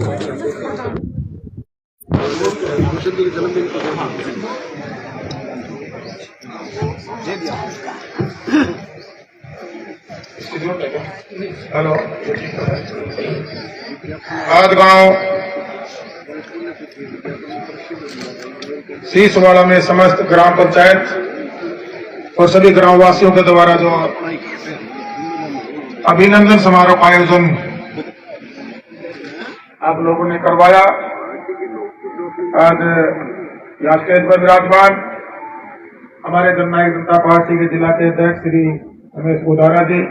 Hello, आज गांव सीसवाड़ा में समस्त ग्राम पंचायत और सभी ग्रामवासियों के द्वारा जो अभिनंदन समारोह का आयोजन आप लोगों ने करवाया। आज यहाँ स्टेज पर विराजमान हमारे जननायक जनता पार्टी के जिला के अध्यक्ष श्री रमेश गोदारा जी,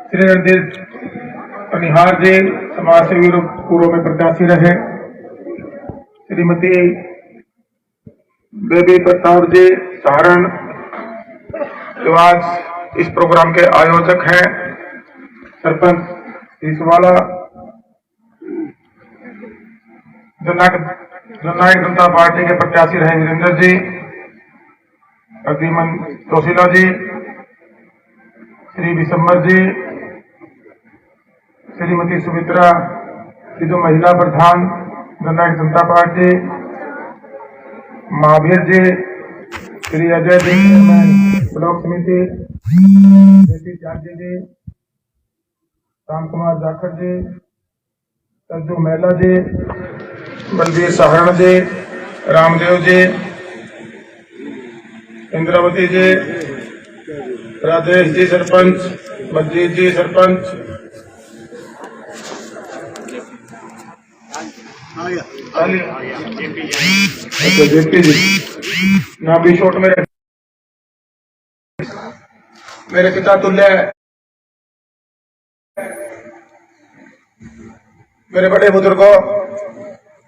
श्री रणजीत पनिहार जी, समाज सेवी पूर्व में प्रत्याशी रहे, श्रीमती बेबी प्रताप जी सहारण जो आज इस प्रोग्राम के आयोजक हैं, सरपंच सीसवाड़ा, जननायक जनता पार्टी के प्रत्याशी रहे वीरेंद्र जी, प्रद्युमन जोशीला जी, श्री विशंबर जी, श्रीमती सुमित्रा जो महिला प्रधान जननायक जनता पार्टी, महावीर जी, श्री अजय जी ब्लॉक समिति, जेपी त्यागी जी, राम कुमार जाखड़ जी, सज्जू मेहला जी, बलबीर सहारण जी, रामदेव जी, इंद्रावती जी, राजेश जी सरपंच, बलजीत जी सरपंच, जेपी जी ना भी शोट मेरे पिता तुल्य, मेरे बड़े बुजुर्गों,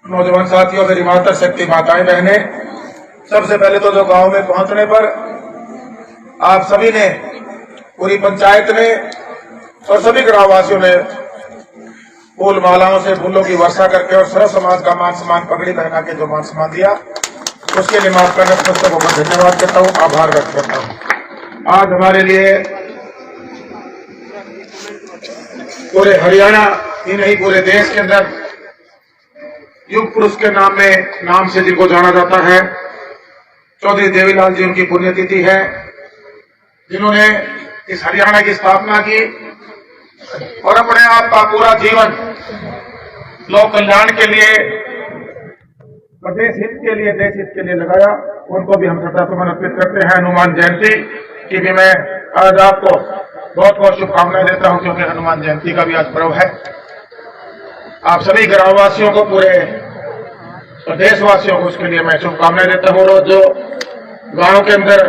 नौजवान साथियों, मेरी माता शक्ति माताएं बहनें, सबसे पहले तो जो गांव में पहुंचने पर आप सभी ने, पूरी पंचायत ने और सभी ग्रामवासियों ने फूल मालाओं से फूलों की वर्षा करके और सर्व समाज का मान सम्मान पगड़ी पहना के जो मान सम्मान दिया, उसके लिए मैं आपका नतमस्तक होकर धन्यवाद करता हूं, आभार व्यक्त करता हूं। आज हमारे लिए पूरे हरियाणा ही नहीं पूरे देश के अंदर युग पुरुष के नाम से जिनको जाना जाता है, चौधरी देवीलाल जी, उनकी पुण्यतिथि है, जिन्होंने इस हरियाणा की स्थापना की और अपने आप का पूरा जीवन लोक कल्याण के लिए, प्रदेश हित के लिए, देश हित के लिए लगाया। उनको भी हम श्रद्धा सुमन अर्पित करते हैं। हनुमान जयंती की भी मैं आज आपको बहुत बहुत शुभकामनाएं देता हूं, क्योंकि हनुमान जयंती का भी आज पर्व है। आप सभी ग्रामवासियों को, पूरे प्रदेशवासियों को उसके लिए मैं शुभकामनाएं देता हूं। रोज जो गांव के अंदर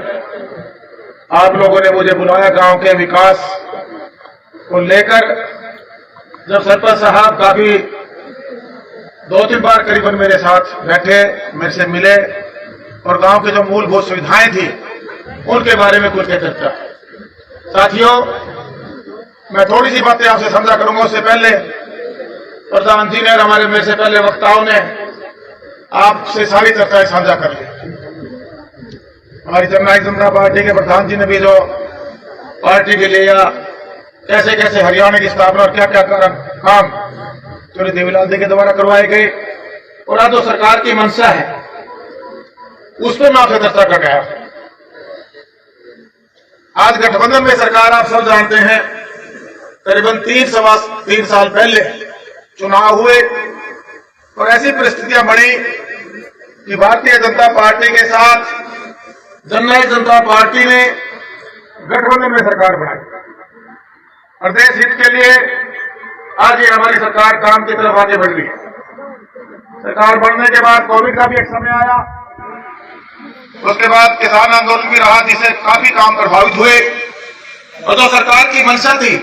आप लोगों ने मुझे बुलाया, गांव के विकास को लेकर, जब सरपंच साहब काफी 2-3 बार करीबन मेरे साथ बैठे, मेरे से मिले और गांव की जो मूलभूत सुविधाएं थी उनके बारे में कुछ चर्चा। साथियों, मैं थोड़ी सी बातें आपसे साझा करूंगा। उससे पहले प्रधान जी ने और हमारे मेरे से पहले वक्ताओं ने आपसे सारी चर्चाएं साझा कर ली। हमारी जननायक जनता पार्टी के प्रधान जी ने भी जो पार्टी के लिए या कैसे कैसे हरियाणा की स्थापना और क्या क्या काम चौधरी देवीलाल जी के द्वारा करवाए गए और आज जो सरकार की मंशा है उस पर मैं आपसे चर्चा कर गया। आज गठबंधन में सरकार, आप सब जानते हैं, करीबन 3 साल पहले चुनाव हुए और ऐसी परिस्थितियां बनी कि भारतीय जनता पार्टी के साथ जननायक जनता पार्टी ने गठबंधन में सरकार बनाई और देश हित के लिए आज ये हमारी सरकार काम की तरफ आगे बढ़ रही है। सरकार बढ़ने के बाद कोविड का भी एक समय आया, उसके बाद किसान आंदोलन भी रहा, जिससे काफी काम प्रभावित हुए और जो सरकार की मंशा थी,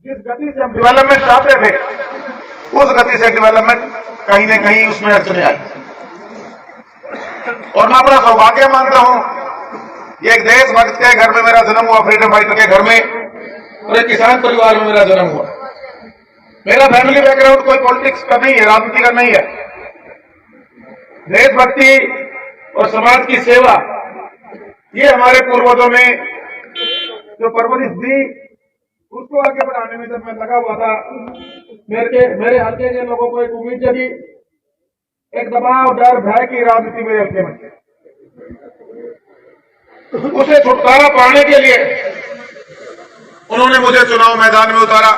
जिस गति से हम डेवलपमेंट चाहते थे, उस गति से डेवलपमेंट कहीं न कहीं उसमें अड़चने आई। और मैं अपना सौभाग्य मानता हूं, ये एक देशभक्त के घर में मेरा जन्म हुआ, फ्रीडम फाइटर के घर में, और एक किसान परिवार में मेरा जन्म हुआ। मेरा फैमिली बैकग्राउंड कोई पॉलिटिक्स का नहीं है, राजनीति का नहीं है। देशभक्ति और समाज की सेवा, ये हमारे पूर्वजों में जो परवरिश दी, उसको आगे बढ़ाने में जब मैं लगा हुआ था, मेरे हल्के के लोगों को एक उम्मीद जगी, एक दबाव, डर, भय की राजनीति मेरे हल्के में। उसे छुटकारा पाने के लिए उन्होंने मुझे चुनाव मैदान में उतारा।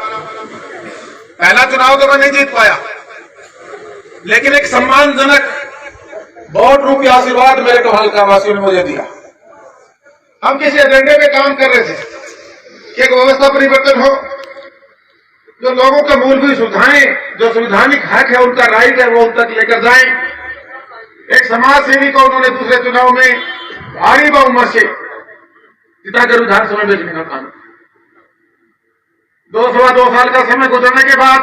पहला चुनाव तो मैं नहीं जीत पाया, लेकिन एक सम्मानजनक वोट रूपी आशीर्वाद मेरे को हल्का वासियों ने मुझे दिया। हम किसी एजेंडे पे काम कर रहे थे कि एक व्यवस्था परिवर्तन हो, जो लोगों के मूलभूत सुविधाएं, जो संवैधानिक हक है, उनका राइट है, वो उन तक लेकर जाएं। एक समाज सेवी को उन्होंने दूसरे चुनाव में भारी बहुमत से जिताकर विधानसभा में भेजने का काम। 2 साल का समय गुजरने के बाद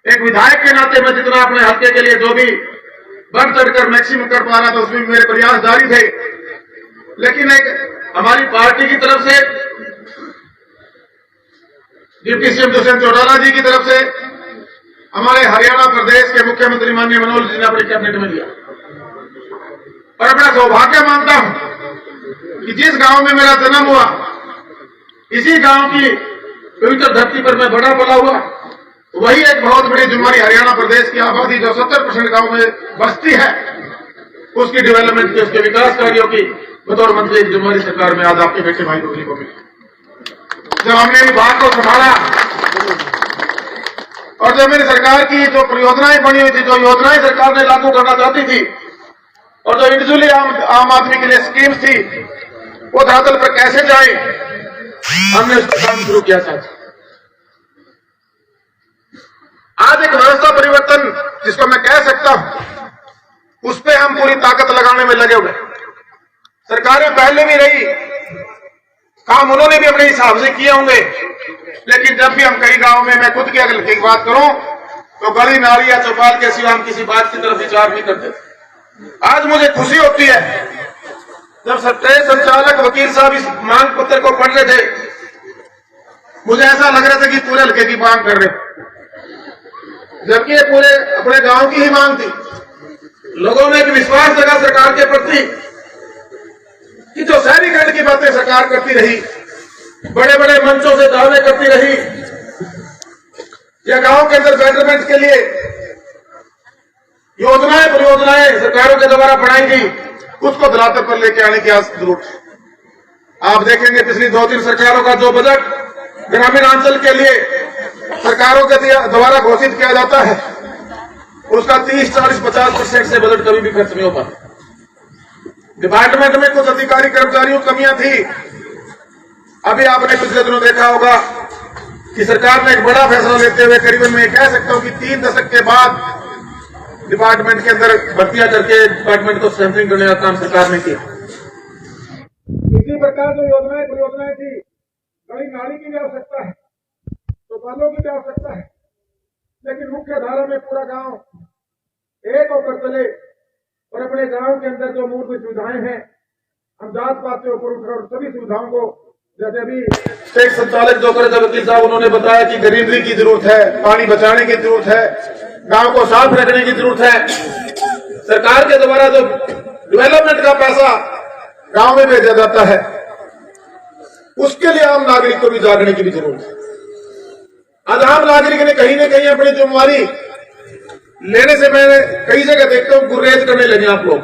एक विधायक के नाते मैं जितना अपने हल्के के लिए जो भी बढ़ चढ़कर मैक्सिमम कर पा रहा था, उसमें मेरे प्रयास जारी थे। लेकिन एक हमारी पार्टी की तरफ से, डिप्टी सीएम दुष्यंत चौटाला जी की तरफ से, हमारे हरियाणा प्रदेश के मुख्यमंत्री माननीय मनोहर जी ने अपने कैबिनेट में लिया। और अपना सौभाग्य मानता हूं कि जिस गांव में मेरा जन्म हुआ, इसी गांव की पवित्र धरती पर मैं बड़ा पला हुआ, वही एक बहुत बड़ी जुम्मरी हरियाणा प्रदेश की आबादी जो 70% गांव में बसती है, उसकी डेवलपमेंट की, उसके विकास कार्यों की बतौर मंत्री जुम्मरी सरकार में आज आपके बेटे भाई रोहली को मिली। जब हमने विभाग को संभाला और जब मेरी सरकार की जो परियोजनाएं बनी हुई थी, जो योजनाएं सरकार ने लागू करना चाहती थी, और जो इंडिविजुअली आम आदमी के लिए स्कीम्स थी, वो धरातल पर कैसे जाए, हमने उस पर काम शुरू किया था। आज एक व्यवस्था परिवर्तन जिसको मैं कह सकता हूं, उस पर हम पूरी ताकत लगाने में लगे हुए। सरकारें पहले भी रही, काम उन्होंने भी अपने हिसाब से किए होंगे, लेकिन जब भी हम कई गांव में, मैं खुद की अगर की बात करूं तो गली नाली या चौपाल के सिवा हम किसी बात की तरफ विचार नहीं करते। आज मुझे खुशी होती है जब सत्ताईस संचालक वकील साहब इस मांग पत्र को पढ़ रहे थे, मुझे ऐसा लग रहा था कि पूरे हल्के की मांग कर रहे, जबकि ये पूरे अपने गांव की ही मांग थी। लोगों में एक विश्वास जगा सरकार के प्रति कि जो शहरीकरण की बातें सरकार करती रही, बड़े बड़े मंचों से दावे करती रही, या गांव के अंदर बेटरमेंट के लिए योजनाएं परियोजनाएं सरकारों के द्वारा बनाई गई, उसको धरातल पर लेके आने की आज जरूरत है। आप देखेंगे पिछली 2-3 सरकारों का जो बजट ग्रामीणांचल के लिए सरकारों के द्वारा घोषित किया जाता है, उसका 30, 40, 50% से बजट कभी भी खर्च नहीं हो पाता। डिपार्टमेंट में कुछ अधिकारी कर्मचारियों की कमियां थी। अभी आपने पिछले दिनों देखा होगा कि सरकार ने एक बड़ा फैसला लेते हुए करीबन मैं कह सकता हूं कि 3 दशक के बाद डिपार्टमेंट के अंदर भर्तियां करके डिपार्टमेंट को स्ट्रेंथनिंग करने का काम सरकार ने किया। इसी प्रकार जो योजनाएं परियोजनाएं थी, गली नाली की भी आवश्यकता है, चौपालों की भी आवश्यकता है, लेकिन मुख्य धारा में पूरा गांव एक होकर चले और अपने गांव के अंदर जो मूलभूत सुविधाएं हैं, हम जात पात से ऊपर उठकर सभी सुविधाओं को, जैसे अभी स्टेट संचालक जो करे वकील साहब उन्होंने बताया कि ग्रीनरी की जरूरत है, पानी बचाने की जरूरत है, गांव को साफ रखने की जरूरत है। सरकार के द्वारा जो डेवलपमेंट का पैसा गांव में भेजा जाता है, उसके लिए आम नागरिक को भी जागने की भी जरूरत है। आज आम नागरिक ने कहीं न कहीं अपनी जिम्मेवारी लेने से मैंने कई जगह देखता हूं गुरेज करने लगे आप लोग।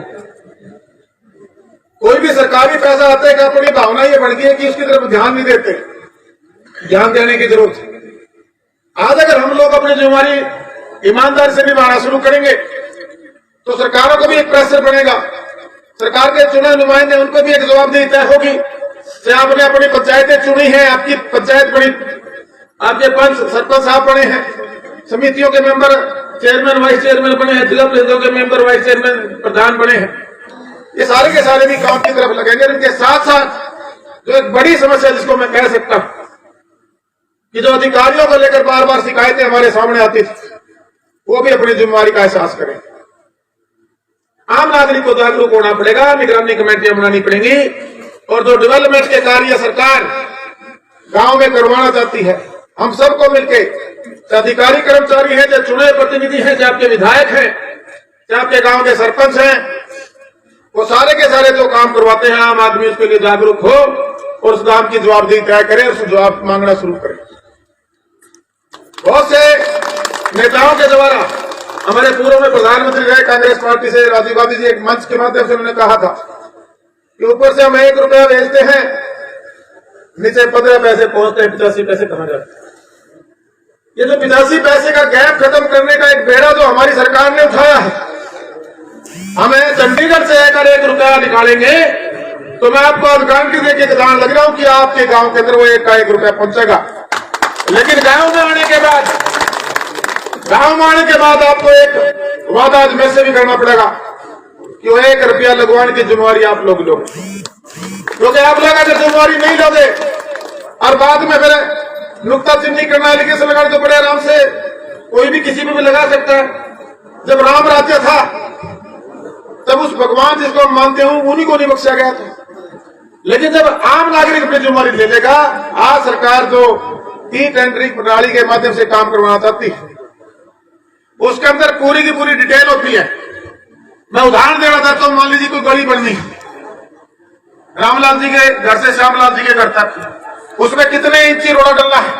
कोई भी सरकारी पैसा आता है कि अपनी भावना ये बढ़ गई है कि उसकी तरफ ध्यान नहीं देते, ध्यान देने की जरूरत है। आज अगर हम लोग अपनी जिम्मेवारी ईमानदारी से निभाना शुरू करेंगे तो सरकारों को भी एक प्रेशर बनेगा, सरकार के चुने नुमाइंदे उनको भी एक जवाबदेही तय होगी। आपने अपनी पंचायतें चुनी है, आपकी पंचायत बड़ी, आपके पंच सरपंच साहब बने हैं, समितियों के मेंबर चेयरमैन वाइस चेयरमैन बने हैं, जिला परिषदों के मेंबर वाइस चेयरमैन प्रधान बने हैं, ये सारे के सारे भी काम की तरफ लगेंगे। इनके साथ साथ जो एक बड़ी समस्या जिसको मैं कह सकता हूं कि जो अधिकारियों को लेकर बार बार शिकायतें हमारे सामने आती थी, वो भी अपनी जिम्मेवारी का एहसास करें। आम नागरिक को जागरूक होना पड़ेगा, निगरानी कमेटियां बनानी पड़ेंगी, और जो डेवलपमेंट के कार्य सरकार गांव में करवाना चाहती है, हम सबको मिलकर, चाहे अधिकारी कर्मचारी हैं, चाहे चुने प्रतिनिधि हैं, चाहे आपके विधायक हैं, चाहे आपके गांव के सरपंच हैं, वो सारे के सारे जो काम करवाते हैं, आम आदमी उसके लिए जागरूक हो और उस काम की जवाबदेही तय करें, उससे जवाब मांगना शुरू करें। बहुत से नेताओं के द्वारा, हमारे पूर्व में प्रधानमंत्री रहे कांग्रेस पार्टी से राजीव गांधी जी, एक मंच के माध्यम से उन्होंने कहा था कि ऊपर से हम 1 रुपया भेजते हैं, नीचे 15 पैसे पहुंचते हैं, 85 पैसे कहां जाते हैं। ये जो 85 पैसे का गैप खत्म करने का एक बेड़ा जो हमारी सरकार ने उठाया है, हमें चंडीगढ़ से अगर 1 रुपया निकालेंगे तो मैं आपको गारंटी देके बताने लग रहा हूं कि आपके गांव के अंदर वो 1 का 1 रुपया पहुंचेगा। लेकिन गांव में आने के बाद आपको एक वादा आज में से भी करना पड़ेगा कि वो 1 रुपया लगवाने की जिम्मेवारी आप लोग लोगे, क्योंकि आप लोग अगर जिम्मेवारी नहीं लोगे और बाद में फिर नुक्ता चिन्ही करना, एलिगेशन लगाने तो बड़े आराम से कोई भी किसी पे भी लगा सकता है। जब राम राज्य था तब उस भगवान जिसको हम मानते हूं उन्हीं को नहीं बख्शा गया था। लेकिन जब आम नागरिक अपनी जिम्मेवारी ले लेगा, आज सरकार जो टेंडरिंग प्रणाली के माध्यम से काम करवाना चाहती है, उसके अंदर पूरी की पूरी डिटेल होती है। मैं उदाहरण देना चाहता हूं, मान लीजिए कोई गली बननी, रामलाल जी के घर से श्यामलाल जी के घर तक, उसमें कितने इंची रोड़ा डलना है,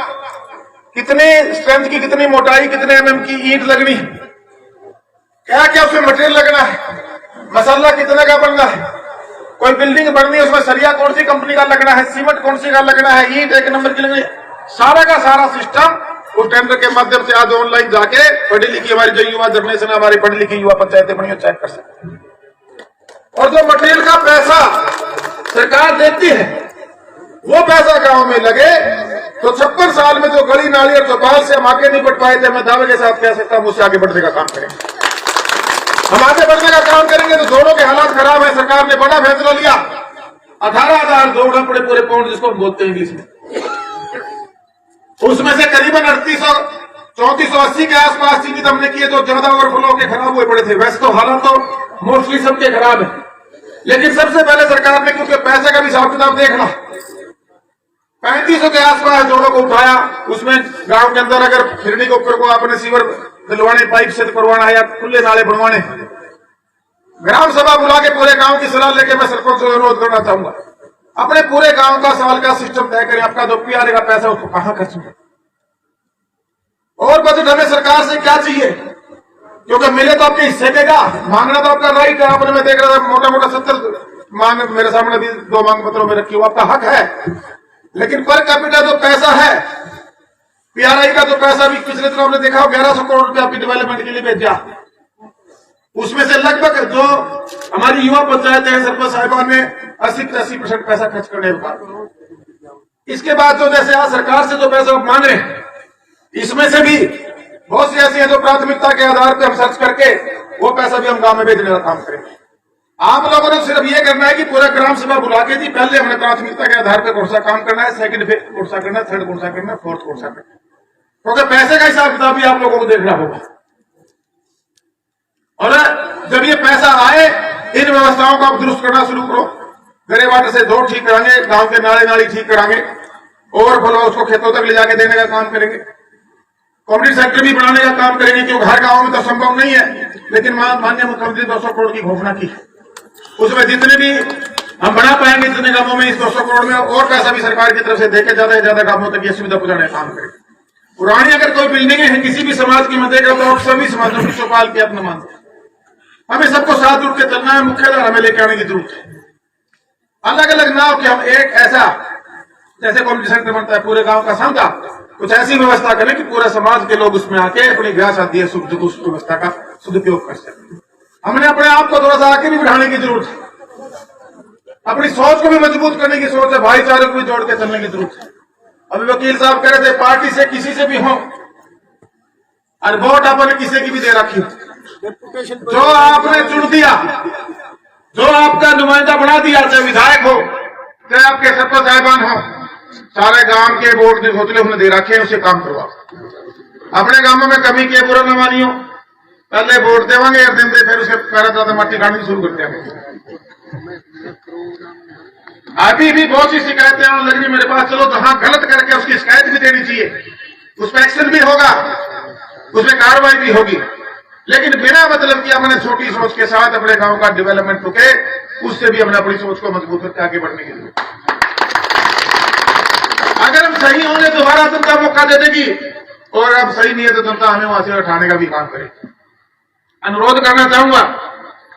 कितने स्ट्रेंथ की, कितनी मोटाई, कितने mm की ईंट लगनी है, क्या क्या उसमें मटेरियल लगना है, मसाला कितने का बनना है, कोई बिल्डिंग बननी है उसमें सरिया कौन सी कंपनी का लगना है, सीमेंट कौन सी का लगना है, ईंट 1 नंबर की लगनी है, सारा का सारा सिस्टम उस टेंडर के माध्यम से आज ऑनलाइन जाके पढ़ी लिखी हमारी जो युवा जनरेशन है, हमारी पढ़ी लिखी युवा पंचायतें बनी, चेक कर सकते हैं। और जो मटेरियल का पैसा सरकार देती है वो पैसा गांव में लगे तो 56 साल में जो गली नाली और चौपाल से हम आगे नहीं बढ़ पाए थे, मैं दावे के साथ कह सकता हूं उससे आगे बढ़ने का काम करेंगे। हम आगे बढ़ने का काम करेंगे तो दोनों के हालात खराब है। सरकार ने बड़ा फैसला लिया, 18,000 जोड़ा पड़े पूरे पाउंड जिसको हम बोलते हैं इंग्लिश में, उसमें से करीबन 3480 के आसपास चिन्हित हमने किए जो ज्यादा ओवरफ्लो के खराब हुए पड़े थे। वैसे तो हालात तो मोस्टली सबके खराब है, लेकिन सबसे पहले सरकार ने, क्योंकि पैसे का भी हिसाब किताब देखना, 3500 के आसपास जोड़ों को उठाया। उसमें गांव के अंदर अगर फिरनी के ऊपर को अपने सीवर दिलवाने, पाइप से करवाना है या खुले नाले बनवाने, ग्राम सभा बुला के पूरे गांव की सलाह लेके मैं सरपंच से अनुरोध करना चाहूंगा, अपने पूरे गांव का साल का सिस्टम तय करें, आपका जो पीआरए का पैसा उसको कहां खर्च होगा, और बजट हमें सरकार से क्या चाहिए, क्योंकि मिले तो आपके हिस्से देगा, मांगना तो आपका राइट है। आपने मैं देख रहा था मोटा मोटा 70 मांग मेरे सामने भी 2 मांग पत्रों में रखी, वो आपका हक है। लेकिन पर कैपिटा जो पैसा है, पीआरआई का जो पैसा भी पिछले दिनों आपने देखा 1100 करोड़ रुपया आपकी डेवलपमेंट के लिए भेजा, उसमें से लगभग जो हमारी युवा पंचायत है, सरपंच साहिबान ने 80% पैसा खर्च करने का। इसके बाद जो जैसे आज सरकार से जो पैसा आप मांग रहे हैं, इसमें से भी बहुत सी ऐसी है जो प्राथमिकता के आधार पर हम सर्च करके वो पैसा भी हम गांव में भेजने का काम करेंगे। आप लोगों ने सिर्फ ये करना है कि पूरा ग्राम सभा बुला के दी, पहले हमने प्राथमिकता के आधार पर कौन सा काम करना है, सेकंड पे कौन सा करना है, थर्ड कौन सा करना है, फोर्थ कौन सा करना है, क्योंकि पैसे का हिसाब किताब भी आप लोगों को देखना होगा। और जब ये पैसा आए, इन व्यवस्थाओं को आप दुरुस्त करना शुरू करो। गरे वाटर से जोड़ ठीक कराएंगे, गांव के नाले नाली ठीक कराएंगे, ओवरफ्लो उसको खेतों तक ले जाके देने का काम करेंगे, कम्युनिटी सेंटर भी बनाने का काम करेंगे, क्योंकि हर गांव में तो संभव नहीं है। लेकिन माननीय मुख्यमंत्री 200 करोड़ की घोषणा की, उसमें जितने भी हम बना पाएंगे इतने गांवों में, इस 200 करोड़ में और पैसा भी सरकार की तरफ से देकर ज्यादा से ज्यादा गांवों तक ये सुविधा पहुंचाने का काम करेंगे। पुरानी अगर कोई बिल्डिंगें हैं किसी भी समाज की, मैं देख रहा हूं सभी समाजों की चौपाल की अपना मानते हैं, हमें सबको साथ जुड़ के चलना है, मुख्यधारा में लेके आने की जरूरत है। अलग अलग ना हो कि हम एक ऐसा जैसे कम्युनिटी सेंटर बनता है पूरे गांव का सामता, कुछ ऐसी व्यवस्था करें कि पूरे समाज के लोग उसमें आके अपनी ब्याह शादी सुख दुख उस व्यवस्था का सदुपयोग कर सकें। हमने अपने आप को थोड़ा सा आगे भी बढ़ाने की जरूरत है, अपनी सोच को भी मजबूत करने की सोच है, भाईचारे को भी जोड़ के चलने की जरूरत है। अभी वकील साहब कह रहे थे पार्टी से किसी से भी हो और वोट आपने किसी की भी दे रखी, जो आपने चुन दिया, जो आपका नुमाइंदा बना दिया, चाहे विधायक हो चाहे आपके सरपंच साहिबान हो, सारे गांव के वोट जो घोतले हमने दे रखे हैं उसे काम करवाओ। अपने गांवों में कमी किए बुरा न मानियो, पहले वोट देवांगे और दिन दे फिर उसके पैरा ज्यादा माटी काटनी शुरू करते हैं। अभी भी बहुत सी शिकायतें आने लगी मेरे पास, चलो तो हाँ गलत करके उसकी शिकायत भी देनी चाहिए, उस पर एक्शन भी होगा, उसमें कार्रवाई भी होगी, लेकिन बिना मतलब कि अपने छोटी सोच के साथ अपने गांव का डेवलपमेंट रुके, उससे भी हमने अपनी सोच को मजबूत करके आगे बढ़ने की जरूरत है। सही होंगे दोबारा जनता मौका दे देगी, और अब सही नहीं है तो जनता हमें वहां से उठाने का भी काम करे। अनुरोध करना चाहूंगा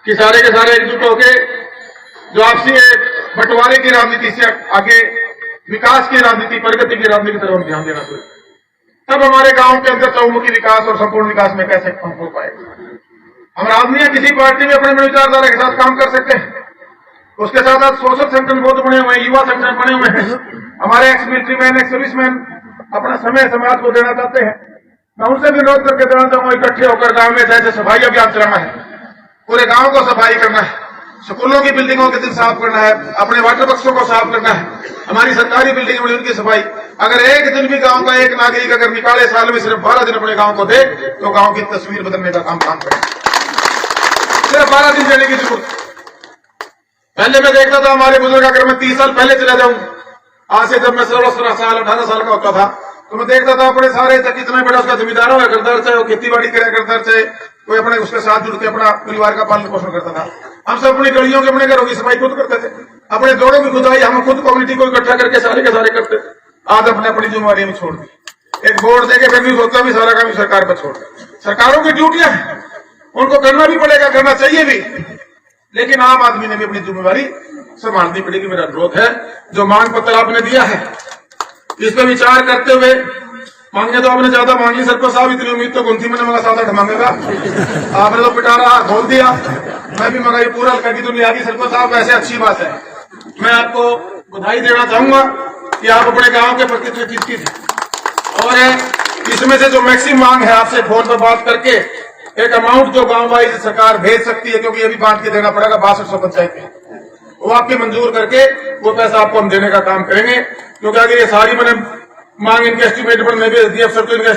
कि सारे के सारे एकजुट होके जो आपसी बंटवारे की राजनीति से आगे विकास की राजनीति, प्रगति की राजनीति की तरफ ध्यान देना चाहिए। तब हमारे गांव के अंदर चौमुखी विकास और संपूर्ण विकास में कैसे हो पाएगा। हम राजनीति किसी पार्टी में अपने विचारधारा के साथ काम कर सकते हैं, उसके साथ साथ सोशल संगठन बहुत बने हुए हैं, युवा संगठन बने हुए हैं, हमारे ex military man, ex serviceman अपना समय समाज को देना चाहते हैं। मैं उनसे भी अनुरोध करके देना चाहूंगा, इकट्ठे होकर गांव में जैसे सफाई अभियान चलाना है, पूरे गांव को सफाई करना है, स्कूलों की बिल्डिंगों के दिन साफ करना है, अपने वाटर बक्सों को साफ करना है, हमारी सरकारी बिल्डिंग बनी उनकी सफाई। अगर एक दिन भी गांव का एक नागरिक अगर निकाले साल में सिर्फ 12 दिन अपने गांव को दे तो गांव की तस्वीर बदलने का काम करे। सिर्फ 12 दिन देने की जरूरत। पहले मैं देखता था हमारे बुजुर्ग, अगर मैं 30 साल पहले चला जाऊं, आज से जब मैं 16 साल 18 साल का होता था, तो मैं देखता था अपने सारे कितना बड़ा उसका जमींदार हुआ करता, चाहे वो खेती बाड़ी करे करता, चाहे कोई अपने उसके साथ जुड़ के अपना परिवार का पालन पोषण करता था। हम सब अपनी गलियों के अपने घरों की सफाई खुद करते थे, अपने जोड़ों की खुदाई हम खुद कम्युनिटी को इकट्ठा करके सारे के सारे करते थे। आज अपने अपनी जिम्मेवारी में छोड़ दी, एक बोर्ड देके फिर भी सोचता भी सारा काम सरकार पर छोड़ दे। सरकारों की ड्यूटियां हैं, उनको करना भी पड़ेगा, करना चाहिए भी, लेकिन आम आदमी ने भी अपनी जिम्मेवारी संभालनी पड़ेगी। मेरा अनुरोध है, जो मांग पत्र आपने दिया है इस पर विचार करते हुए, मांगे तो आपने ज्यादा मांगी सरपंच साहब, इतनी उम्मीद तो कौन थी, मैंने मगा 7-8 मांगेगा, आपने तो पिटारा खोल दिया, मैं भी मगा ये पूरा हल्का की दुनिया की सरपंच साहब, वैसे अच्छी बात है। मैं आपको बधाई देना चाहूंगा कि आप अपने गांव के प्रति चिंतित थे, और इसमें से जो मैक्सिमम मांग है आपसे फोन पर बात करके एक अमाउंट जो गांव वाइज सरकार भेज सकती है, क्योंकि अभी बांट के देना पड़ेगा 6200 पंचायत में, वो आपके मंजूर करके वो पैसा आपको हम देने का काम करेंगे। क्योंकि अगर ये सारी मैंने मांग इनके एस्टीमेट पर मैं भेज दिया, सब तो इनके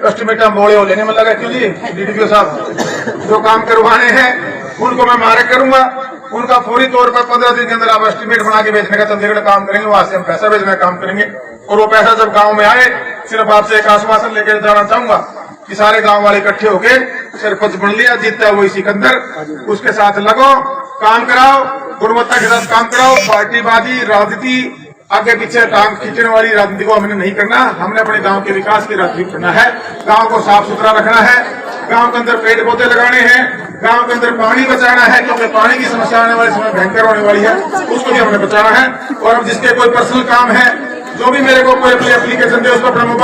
एस्टीमेट हम बोले हो लेने में लगा, क्यों जी डीडीपीओ साहब जो काम करवाने हैं उनको मैं मार्क करूंगा, उनका फौरी तौर पर 15 दिन के अंदर आप एस्टीमेट बना के भेजने का चंडीगढ़ काम करेंगे, वहां से हम पैसा भेजने का काम करेंगे। और वो पैसा जब गांव में आए, सिर्फ आपसे एक आश्वासन लेकर जाना चाहूंगा कि सारे गांव वाले इकट्ठे होके सरपंच बन लिया, जीतता है वही सिकंदर, उसके साथ लगो, काम कराओ, गुणवत्ता के साथ काम कराओ। पार्टीवादी राजनीति, आगे पीछे टांग खींचने वाली राजनीति को हमने नहीं करना, हमने अपने गांव के विकास की राजनीति करना है। गांव को साफ सुथरा रखना है, गांव के अंदर पेड़ पौधे लगाने हैं, गांव के अंदर पानी बचाना है, क्योंकि पानी की समस्या आने वाले समय भयंकर होने वाली है, उसको भी हमने बचाना है। और अब जिसके कोई पर्सनल काम है, जो भी मेरे को कोई एप्लीकेशन दे, उसको अपना